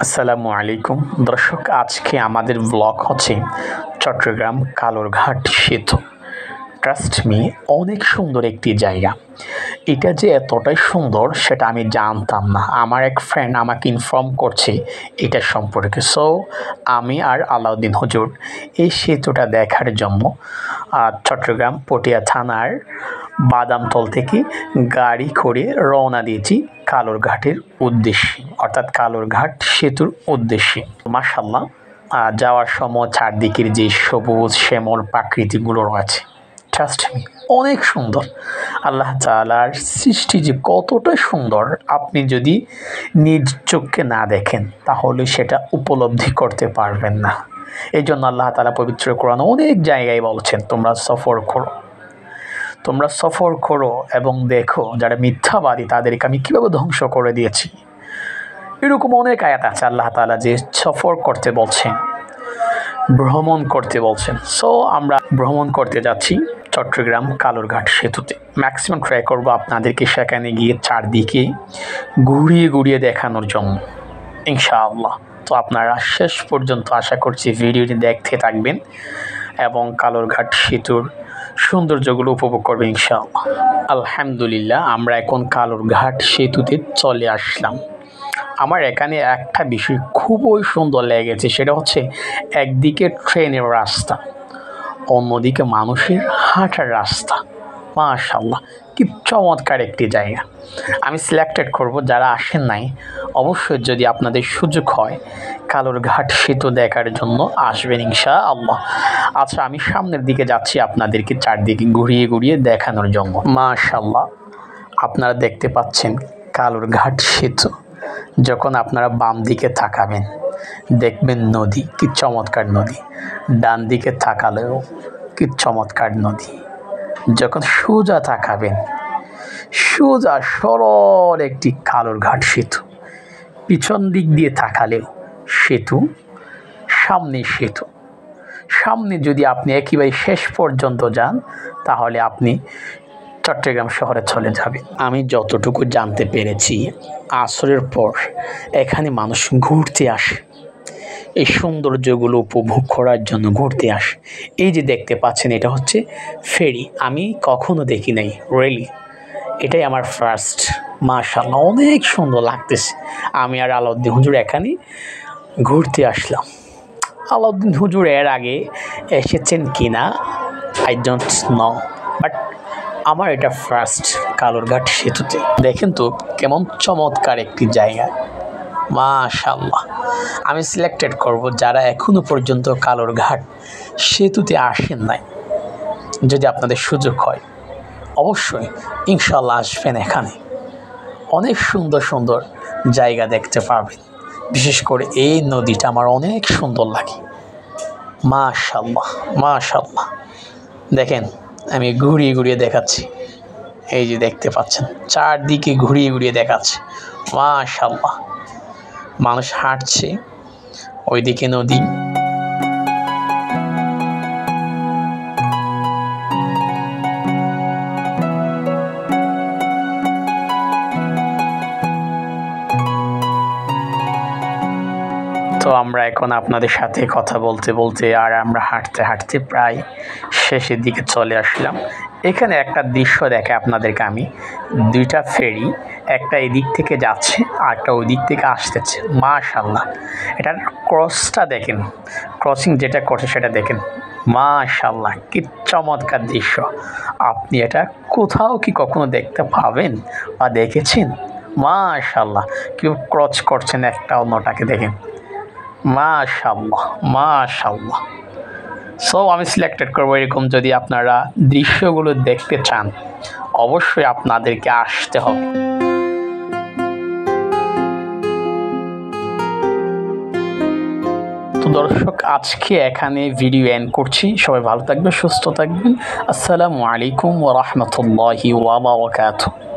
আসসালামু আলাইকুম দর্শক, আজকে আমাদের ব্লগ হচ্ছে চট্টগ্রাম কালুরঘাট সেতু। ট্রাস্ট মি, অনেক সুন্দর একটি জায়গা। এটা যে এতটাই সুন্দর সেটা আমি জানতাম না। আমার এক ফ্রেন্ড আমাকে ইনফর্ম করছে এটা সম্পর্কে। সো আমি আর আলাউদ্দিন হুজুর এই সেতুটা দেখার জন্য চট্টগ্রাম পটিয়া থানার বাদামতল থেকে গাড়ি করে রওনা দিয়েছি কালুরঘাটের উদ্দেশ্যে, অর্থাৎ কালুরঘাট সেতুর উদ্দেশ্যে। মাশাআল্লাহ, যাওয়ার সময় চারদিকের যে সবুজ শ্যামল প্রাকৃতিকগুলো রয়েছে, ট্রাস্ট মি, অনেক সুন্দর। আল্লাহ তাআলার সৃষ্টি যে কতটা সুন্দর, আপনি যদি নিজ চোখে না দেখেন তাহলে সেটা উপলব্ধি করতে পারবেন না। এই জন্য আল্লাহ তাআলা পবিত্র কোরআনে অনেক জায়গায় বলছেন, তোমরা সফর করো এবং দেখো যারা মিথ্যাবাদী তাদেরকে আমি কীভাবে ধ্বংস করে দিয়েছি। এরকম অনেক আয়াত আছে আল্লাহ তাআলা যে সফর করতে বলছেন, ভ্রমণ করতে বলছেন। সো আমরা ভ্রমণ করতে যাচ্ছি চট্টগ্রাম কালুরঘাট সেতুতে। ম্যাক্সিমাম ট্রাই করবো আপনাদেরকে সেখানে গিয়ে চারদিকে ঘুরিয়ে ঘুরিয়ে দেখানোর জন্য, ইনশাআল্লাহ। তো আপনারা শেষ পর্যন্ত আশা করছি ভিডিওটি দেখতে থাকবেন এবং কালুরঘাট সেতুর সৌন্দর্যগুলো উপভোগ করবেন ইনশাআল্লাহ। আলহামদুলিল্লাহ, আমরা এখন কালুরঘাট সেতুতে চলে আসলাম। আমার এখানে একটা বিষয় খুবই সুন্দর লেগেছে, সেটা হচ্ছে একদিকে ট্রেনের রাস্তা, অন্যদিকে মানুষের হাঁটার রাস্তা। মাশাআল্লাহ, কি চমৎকার একটি জায়গা। আমি সিলেক্টেড করব, যারা আসেন নাই অবশ্যই যদি আপনাদের সুযোগ হয় কালুরঘাট সেতু দেখার জন্য আসবেন ইনশাআল্লাহ। আচ্ছা, আমি সামনের দিকে যাচ্ছি আপনাদেরকে চারদিকে ঘুরিয়ে ঘুরিয়ে দেখানোর জন্য। মাশাআল্লাহ, আপনারা দেখতে পাচ্ছেন কালুরঘাট সেতু। যখন আপনারা বাম দিকে তাকাবেন দেখবেন নদী, কি চমৎকার নদী। ডান দিকে তাকালেও কি চমৎকার নদী। যখন সোজা তাকাবেন, সোজা সরল একটি কালুরঘাট সেতু। পিছন দিক দিয়ে তাকালেও সেতু, সামনে সেতু। সামনে যদি আপনি একেবারে শেষ পর্যন্ত যান তাহলে আপনি চট্টগ্রাম শহরে চলে যাবে। আমি যতটুকু জানতে পেরেছি, আসরের পর এখানে মানুষ ঘুরতে আসে, এই সৌন্দর্যগুলো উপভোগ করার জন্য ঘুরতে আসে। এই যে দেখতে পাচ্ছেন, এটা হচ্ছে ফেরি। আমি কখনো দেখি নাই, রিয়েলি এটাই আমার ফার্স্ট। মাশাআল্লাহ, অনেক সুন্দর লাগতেছে। আমি আর আলাউদ্দিন হুজুর এখানে ঘুরতে আসলাম। আলাউদ্দিন হুজুর এর আগে এসেছেন কিনা আই ডোন্ট নো, বাট আমার এটা ফার্স্ট কালুরঘাট সেতুতে। দেখেন তো কেমন চমৎকার একটি জায়গা। মাশাআল্লাহ, আমি সিলেক্টেড করব যারা এখনও পর্যন্ত কালুরঘাট সেতুতে আসেন নাই, যদি আপনাদের সুযোগ হয় অবশ্যই ইনশাআল্লাহ আসবেন। এখানে অনেক সুন্দর সুন্দর জায়গা দেখতে পাবেন। বিশেষ করে এই নদীটা আমার অনেক সুন্দর লাগে। মাশাআল্লাহ মাশাআল্লাহ, দেখেন আমি ঘুরিয়ে ঘুরিয়ে দেখাচ্ছি। এই যে দেখতে পাচ্ছেন চারদিকে ঘুরিয়ে ঘুরিয়ে দেখাচ্ছি। মাশাআল্লাহ, মানুষ হাঁটছে, ওইদিকে নদী। তো আমরা এখন আপনাদের সাথে কথা বলতে বলতে আর আমরা হাঁটতে হাঁটতে প্রায় শেষের দিকে চলে আসলাম। এখানে একটা দৃশ্য দেখে আপনাদেরকে আমি, দুইটা ফেরি, একটা এদিক থেকে যাচ্ছে আর একটা ওই দিক থেকে আসতেছে। মাশাআল্লাহ, এটার ক্রসটা দেখেন, ক্রসিং যেটা করছে সেটা দেখেন। মাশাআল্লাহ, কি চমৎকার দৃশ্য। আপনি এটা কোথাও কি কখনো দেখতে পাবেন বা দেখেছেন? মাশাআল্লাহ, কেউ ক্রস করছেন একটা অন্যটাকে, দেখেন। মাশাআল্লাহ মাশাআল্লাহ। সো আমি সিলেক্টেড করবো এরকম, যদি আপনারা দৃশ্যগুলো দেখতে চান অবশ্যই আপনাদেরকে আসতে হবে। তো দর্শক, আজকে এখানে ভিডিও এন্ড করছি। সবাই ভালো থাকবেন, সুস্থ থাকবেন। আসসালামু আলাইকুম ওয়া রাহমাতুল্লাহি ওয়া বারাকাতুহু।